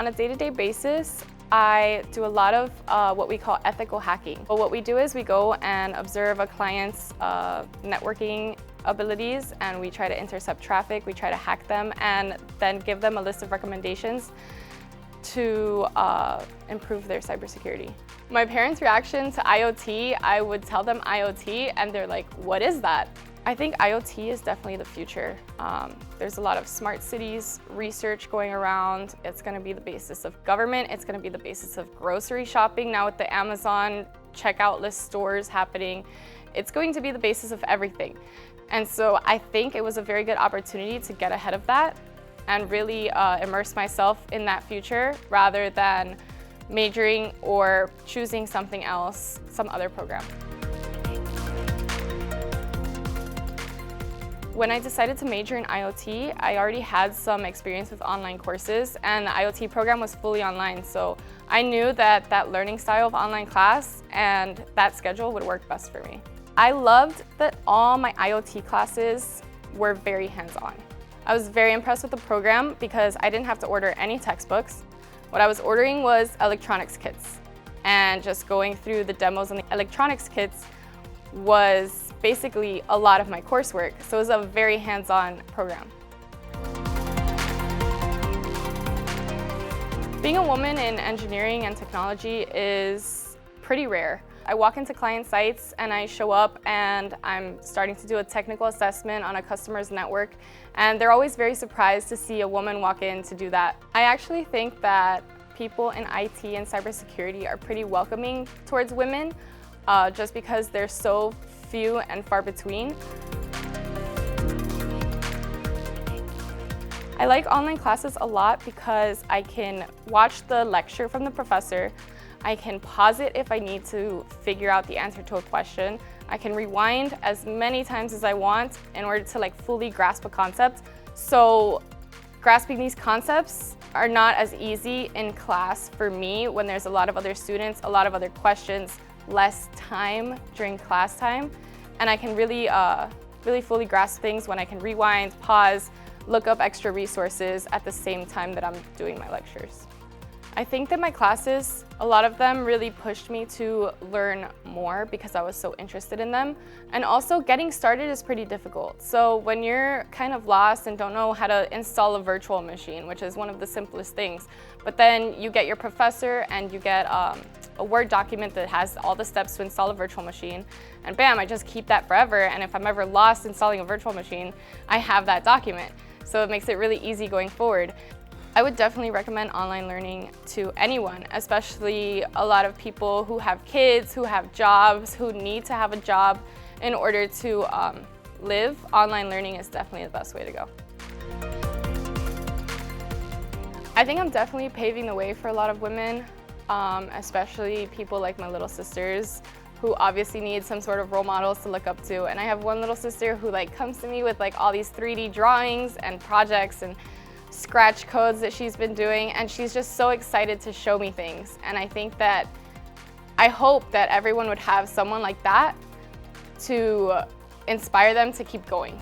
On a day-to-day basis, I do a lot of what we call ethical hacking. But what we do is we go and observe a client's networking abilities, and we try to intercept traffic, we try to hack them, and then give them a list of recommendations to improve their cybersecurity. My parents' reaction to IoT, I would tell them IoT, and they're like, what is that? I think IoT is definitely the future. There's a lot of smart cities research going around. It's going to be the basis of government. It's going to be the basis of grocery shopping. Now with the Amazon checkout list stores happening, it's going to be the basis of everything. And so I think it was a very good opportunity to get ahead of that and really immerse myself in that future rather than majoring or choosing something else, some other program. When I decided to major in IoT, I already had some experience with online courses, and the IoT program was fully online, so I knew that that learning style of online class and that schedule would work best for me. I loved that all my IoT classes were very hands-on. I was very impressed with the program because I didn't have to order any textbooks. What I was ordering was electronics kits, and just going through the demos on the electronics kits was basically a lot of my coursework, so it was a very hands-on program. Being a woman in engineering and technology is pretty rare. I walk into client sites and I show up and I'm starting to do a technical assessment on a customer's network, and they're always very surprised to see a woman walk in to do that. I actually think that people in IT and cybersecurity are pretty welcoming towards women just because they're so few and far between. I like online classes a lot because I can watch the lecture from the professor, I can pause it if I need to figure out the answer to a question, I can rewind as many times as I want in order to fully grasp a concept. So grasping these concepts are not as easy in class for me when there's a lot of other students, a lot of other questions, less time during class time, and I can really fully grasp things when I can rewind, pause, look up extra resources at the same time that I'm doing my lectures. I think that my classes, a lot of them really pushed me to learn more because I was so interested in them. And also getting started is pretty difficult. So when you're kind of lost and don't know how to install a virtual machine, which is one of the simplest things, but then you get your professor and you get a Word document that has all the steps to install a virtual machine, and bam, I just keep that forever. And if I'm ever lost installing a virtual machine, I have that document. So it makes it really easy going forward. I would definitely recommend online learning to anyone, especially a lot of people who have kids, who have jobs, who need to have a job in order to live. Online learning is definitely the best way to go. I think I'm definitely paving the way for a lot of women, especially people like my little sisters, who obviously need some sort of role models to look up to. And I have one little sister who comes to me with all these 3D drawings and projects and scratch codes that she's been doing, and she's just so excited to show me things. And I hope that everyone would have someone like that to inspire them to keep going.